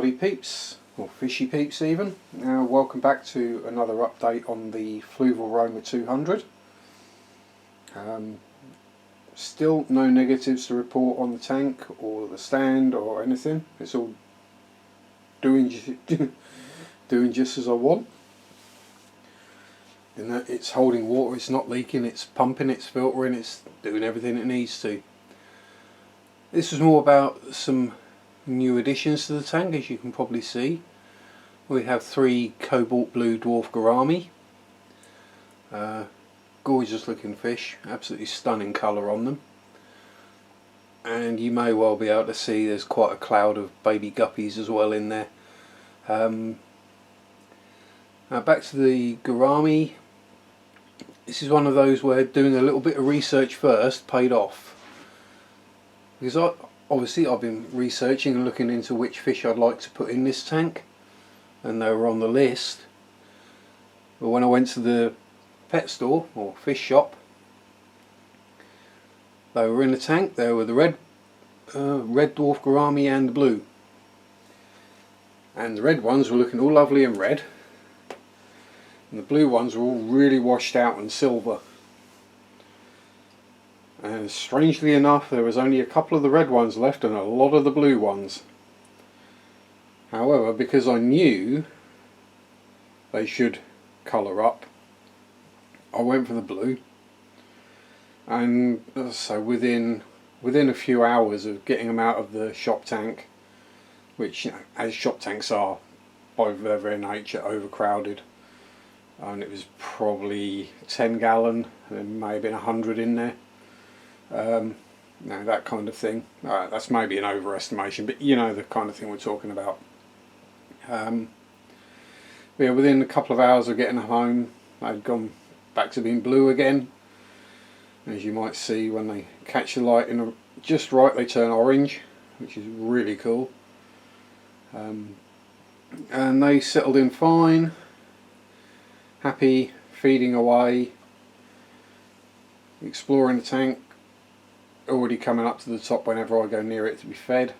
Howdy peeps, or fishy peeps even. Now welcome back to another update on the fluval Roma 200. Still no negatives to report on the tank or the stand or anything. It's all doing just as I want. In that it's holding water, it's not leaking, it's pumping, it's filtering, it's doing everything it needs to. This was more about some new additions to the tank. As you can probably see, we have 3 cobalt blue dwarf gourami. Gorgeous looking fish, absolutely stunning colour on them, and you may well be able to see there's quite a cloud of baby guppies as well in there. Now back to the gourami. This is one of those where doing a little bit of research first paid off, because obviously I've been researching and looking into which fish I'd like to put in this tank, and they were on the list. But when I went to the pet store or fish shop, they were in the tank. There were the red dwarf gourami and the blue, and the red ones were looking all lovely and red, and the blue ones were all really washed out and silver. And strangely enough, there was only a couple of the red ones left and a lot of the blue ones. However, because I knew they should colour up, I went for the blue, and so within a few hours of getting them out of the shop tank, which, you know, as shop tanks are by their very nature, overcrowded, and it was probably 10 gallon, and there may have been 100 in there. Now that kind of thing, that's maybe an overestimation, but you know the kind of thing we're talking about. Yeah, within a couple of hours of getting home, they'd gone back to being blue again. As you might see, when they catch the light in just right, they turn orange, which is really cool. And they settled in fine, happy, feeding away, exploring the tank, already coming up to the top whenever I go near it to be fed.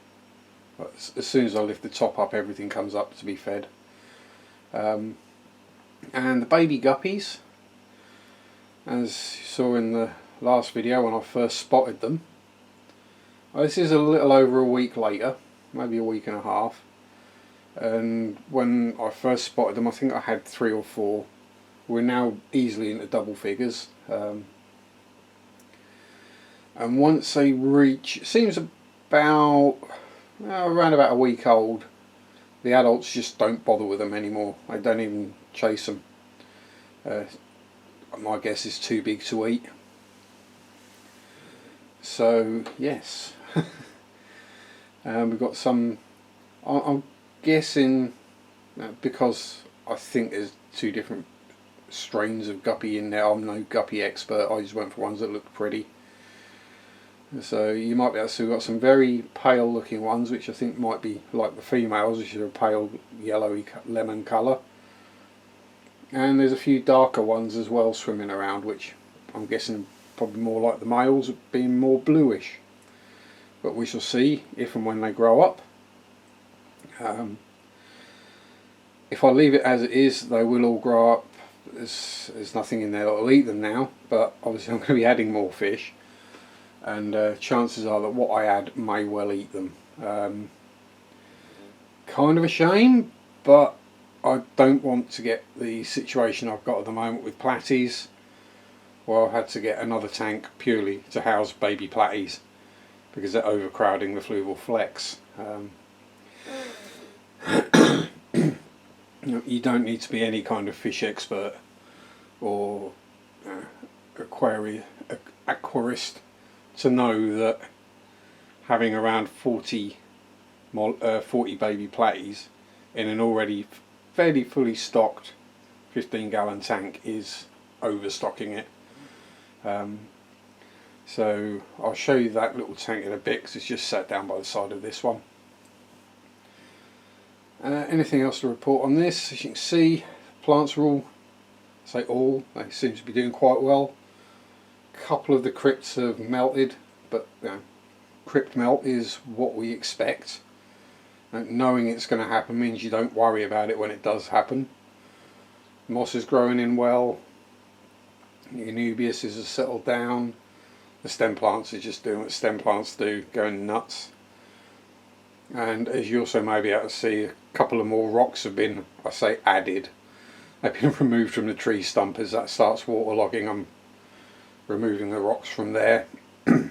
But as soon as I lift the top up, everything comes up to be fed. And the baby guppies, as you saw in the last video when I first spotted them, this is a little over a week later, maybe a week and a half, and when I first spotted them I think I had 3 or 4. We're now easily into double figures, and once they reach, it seems about around about a week old, the adults just don't bother with them anymore. They don't even chase them. My guess is too big to eat. So yes, we've got some. I'm guessing, because I think there's 2 different strains of guppy in there. I'm no guppy expert. I just went for ones that looked pretty. So you might be able to see we've got some very pale looking ones, which I think might be like the females, which are a pale yellowy lemon colour. And there's a few darker ones as well swimming around, which I'm guessing probably more like the males, being more bluish. But we shall see if and when they grow up. If I leave it as it is, they will all grow up. There's nothing in there that will eat them now, but obviously I'm going to be adding more fish, and chances are that what I add may well eat them. Kind of a shame, but I don't want to get the situation I've got at the moment with platies, where I've had to get another tank purely to house baby platies because they're overcrowding the fluval flex. You don't need to be any kind of fish expert or aquarist to know that having around 40 baby platies in an already fairly fully stocked 15 gallon tank is overstocking it. So I'll show you that little tank in a bit, because it's just sat down by the side of this one. Anything else to report on this? As you can see, plants are all, they seem to be doing quite well. A couple of the crypts have melted, but you know, crypt melt is what we expect. Knowing it's going to happen means you don't worry about it when it does happen. Moss is growing in well. Your nubiuses are settled down. The stem plants are just doing what stem plants do, going nuts. And as you also may be able to see, a couple of more rocks have been, I say added, they've been removed from the tree stump. As that starts waterlogging, I'm removing the rocks from there. So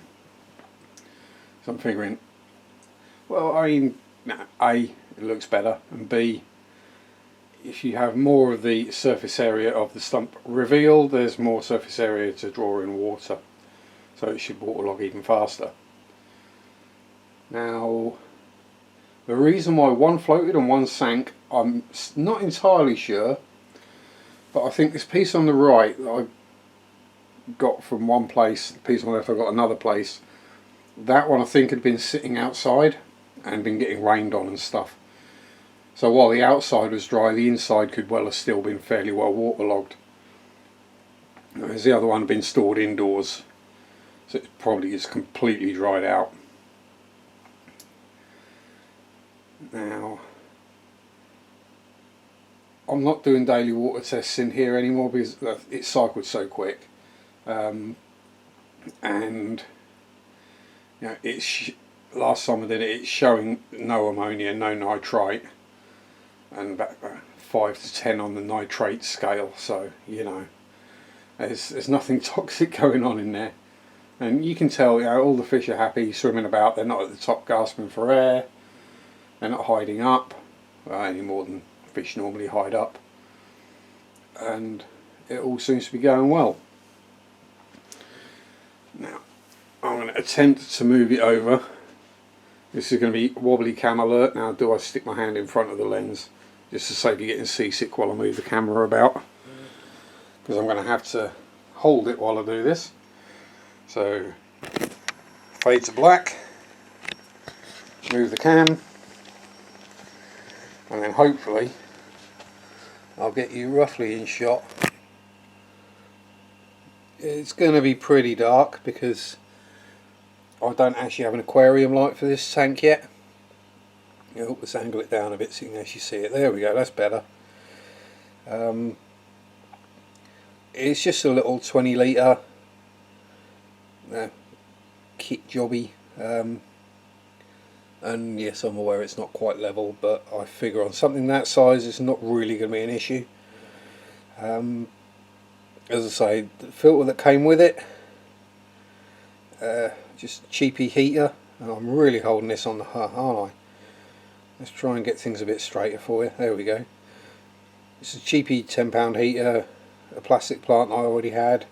I'm figuring, well, I mean, A, it looks better, and B, if you have more of the surface area of the stump revealed, there's more surface area to draw in water, so it should waterlog even faster. Now, the reason why one floated and one sank, I'm not entirely sure, but I think this piece on the right that I got from one place, the piece on the left I got another place, that one I think had been sitting outside and been getting rained on and stuff. So while the outside was dry, the inside could well have still been fairly well waterlogged. Whereas the other one had been stored indoors, so it probably is completely dried out. Now, I'm not doing daily water tests in here anymore because it cycled so quick. And you know, last time I did it, it's showing no ammonia, no nitrite, and about 5 to 10 on the nitrate scale. So you know, there's nothing toxic going on in there, and you can tell, you know, all the fish are happy swimming about. They're not at the top gasping for air. They're not hiding up any more than fish normally hide up, and it all seems to be going well. Now I'm going to attempt to move it over. This is going to be wobbly cam alert. Now, do I stick my hand in front of the lens just to save you getting seasick while I move the camera about, because I'm going to have to hold it while I do this. So fade to black, move the cam, and then hopefully I'll get you roughly in shot. It's going to be pretty dark because I don't actually have an aquarium light for this tank yet. Oh, let's angle it down a bit so you can actually see it. There we go, that's better. It's just a little 20 litre kit jobby, and yes, I'm aware it's not quite level, but I figure on something that size it's not really going to be an issue. As I say, the filter that came with it, just cheapy heater, and I'm really holding this on the heart, aren't I? Let's try and get things a bit straighter for you. There we go. It's a cheapy £10 heater, a plastic plant I already had,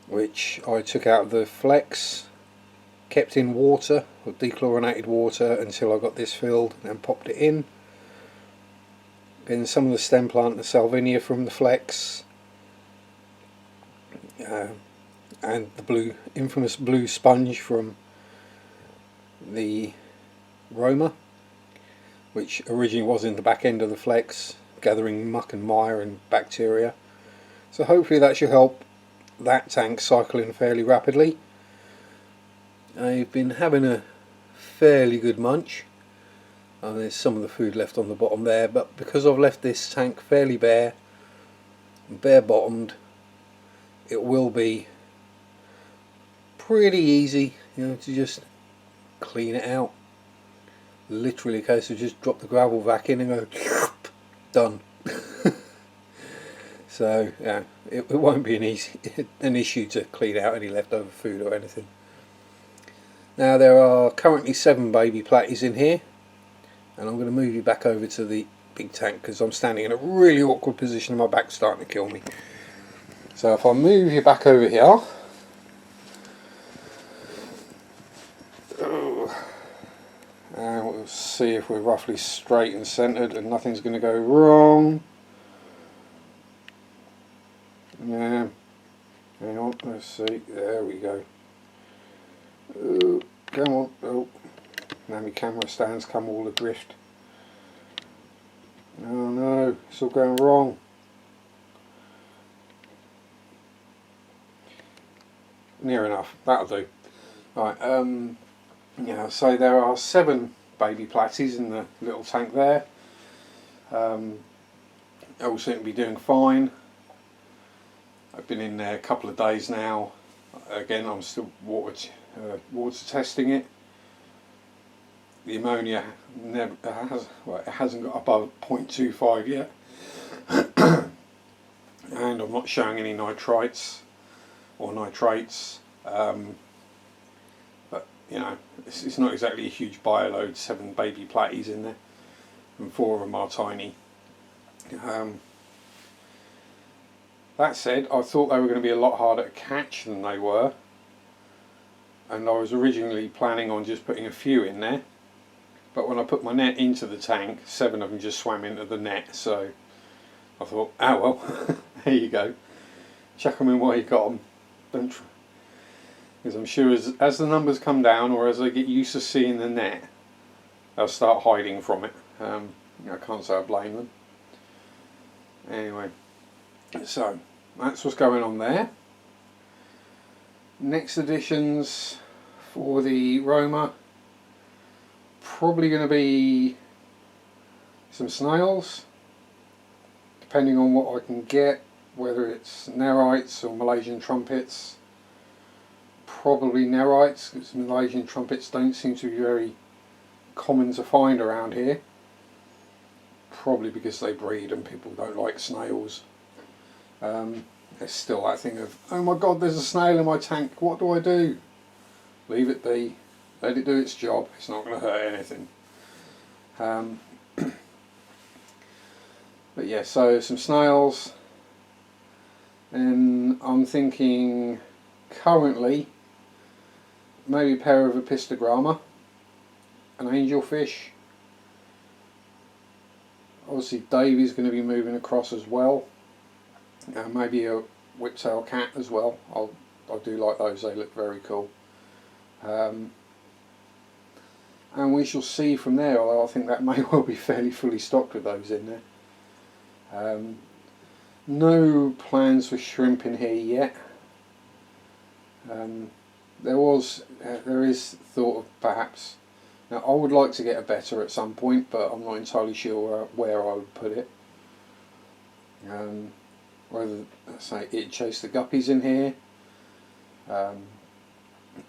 which I took out of the flex, kept in water, or dechlorinated water, until I got this filled, and then popped it in. Then some of the stem plant, the salvinia from the flex, and the infamous blue sponge from the Roma, which originally was in the back end of the flex, gathering muck and mire and bacteria. So hopefully that should help that tank cycle in fairly rapidly. I've been having a fairly good munch. There's some of the food left on the bottom there, but because I've left this tank fairly bare bottomed, it will be pretty easy, you know, to just clean it out. Literally a case of just drop the gravel back in and go done. So yeah, it won't be an issue to clean out any leftover food or anything. Now there are currently 7 baby platies in here, and I'm going to move you back over to the big tank because I'm standing in a really awkward position and my back's starting to kill me. So if I move you back over here, and we'll see if we're roughly straight and centered and nothing's going to go wrong. Yeah, hang on, let's see, there we go. Oh, come on, oh, now my camera stands come all adrift. Oh no, it's all going wrong. Near enough, that'll do. Right, yeah, so there are 7 baby platies in the little tank there. They all seem to be doing fine. I've been in there a couple of days now. Again, I'm still water testing it. The ammonia it hasn't got above 0.25 yet, and I'm not showing any nitrites or nitrates. But you know, it's not exactly a huge bioload. 7 baby platies in there, and 4 of them are tiny. That said, I thought they were going to be a lot harder to catch than they were, and I was originally planning on just putting a few in there, but when I put my net into the tank, 7 of them just swam into the net, so I thought, oh well, there you go, chuck them in while you got them, because I'm sure as the numbers come down, or as they get used to seeing the net, they'll start hiding from it. I can't say I blame them. Anyway, so that's what's going on there. Next additions for the Roma, probably going to be some snails, depending on what I can get, whether it's nerites or Malaysian trumpets. Probably nerites, because Malaysian trumpets don't seem to be very common to find around here. Probably because they breed and people don't like snails. There's still that thing of, oh my god, there's a snail in my tank, what do I do? Leave it be, let it do its job, it's not going to hurt anything. But yeah, so some snails, and I'm thinking currently maybe a pair of apistogramma, an angelfish. Obviously Davey's going to be moving across as well. Maybe a whiptail cat as well. I do like those, they look very cool. And we shall see from there, although I think that may well be fairly fully stocked with those in there. No plans for shrimp in here yet. There is thought of perhaps. Now I would like to get a better at some point, but I'm not entirely sure where I would put it. Whether, say, it'd chase the guppies in here,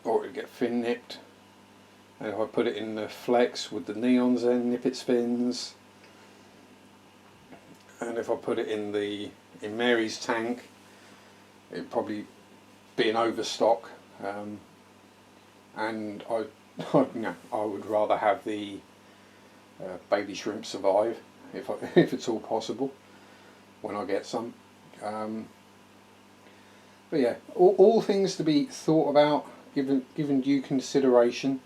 or it'd get fin nipped. And if I put it in the flex, would the neons then nip its fins? And if I put it in Mary's tank, it'd probably be an overstock. And I would rather have the baby shrimp survive, if it's all possible, when I get some. But yeah, all things to be thought about, given due consideration.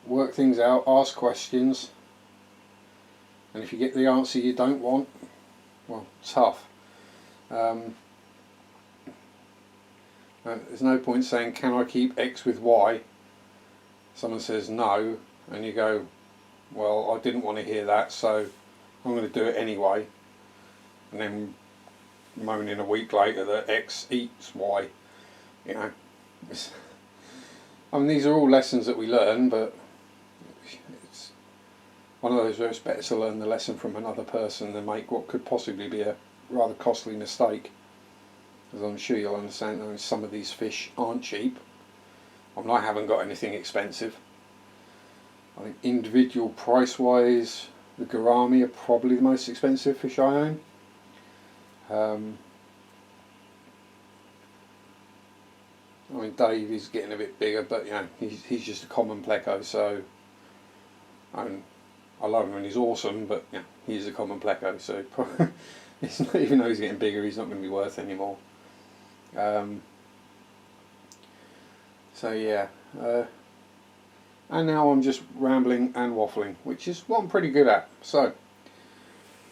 Work things out, ask questions, and if you get the answer you don't want, well, tough. There's no point saying, can I keep X with Y? Someone says no, and you go, well, I didn't want to hear that, so I'm going to do it anyway. And then moaning a week later that X eats Y. You know, I mean, these are all lessons that we learn, but it's one of those where it's better to learn the lesson from another person than make what could possibly be a rather costly mistake. As I'm sure you'll understand, I mean, some of these fish aren't cheap. I mean, I haven't got anything expensive. I think individual price wise, the gourami are probably the most expensive fish I own. I mean, Dave is getting a bit bigger, but you know, he's just a common pleco, so I love him and he's awesome, but yeah, he's a common pleco, so it's not, even though he's getting bigger, he's not going to be worth anymore. So yeah, and now I'm just rambling and waffling, which is what I'm pretty good at. So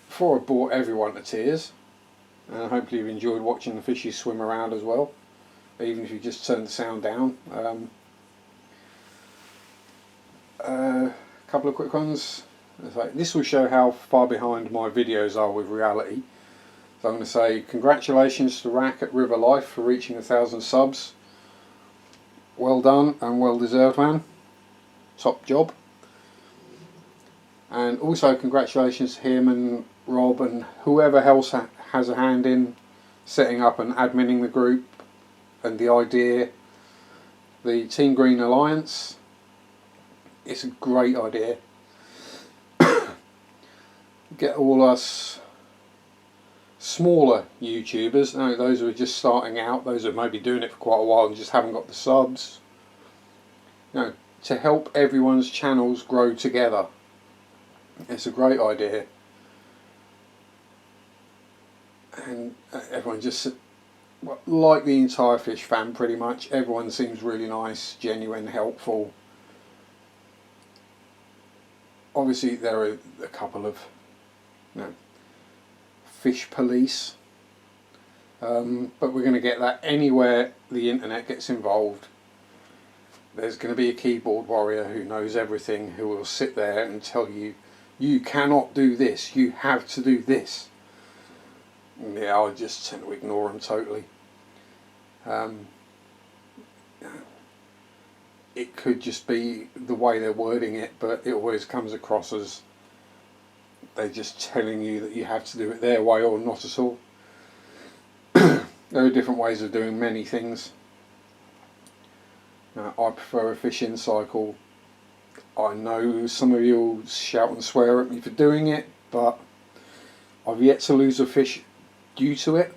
before I bore everyone to tears, and hopefully you've enjoyed watching the fishes swim around as well, even if you just turn the sound down. A couple of quick ones. This will show how far behind my videos are with reality. So I'm going to say congratulations to Rack at River Life for reaching 1,000 subs. Well done and well deserved, man. Top job. And also congratulations to him and Rob and whoever else has a hand in setting up and adminning the group and the idea. The Team Green Alliance, it's a great idea. Get all us smaller YouTubers, those who are just starting out, those who are maybe doing it for quite a while and just haven't got the subs, to help everyone's channels grow together. It's a great idea, and everyone just, like the entire fish fam pretty much, everyone seems really nice, genuine, helpful. Obviously there are a couple of fish police, but we're going to get that anywhere the internet gets involved. There's going to be a keyboard warrior who knows everything, who will sit there and tell you, you cannot do this, you have to do this. And yeah, I just tend to ignore them totally. It could just be the way they're wording it, but it always comes across as they're just telling you that you have to do it their way or not at all. There are different ways of doing many things. I prefer a fishing cycle. I know some of you will shout and swear at me for doing it, but I've yet to lose a fish due to it.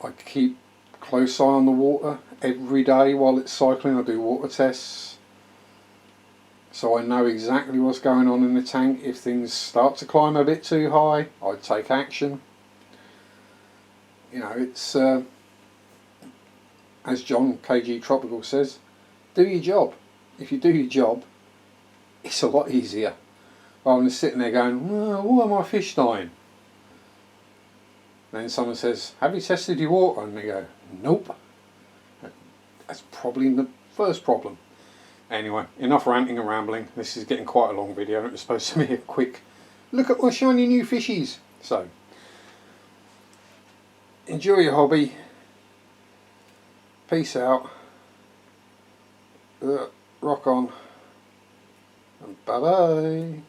I keep close eye on the water every day while it's cycling. I do water tests, so I know exactly what's going on in the tank. If things start to climb a bit too high, I take action. It's as John KG Tropical says, do your job. If you do your job, it's a lot easier rather than sitting there going, why are my fish dying? Then someone says, have you tested your water? And they go, nope. That's probably the first problem. Anyway, enough ranting and rambling. This is getting quite a long video. It was supposed to be a quick look at my shiny new fishies. So, enjoy your hobby. Peace out. Rock on. And bye bye.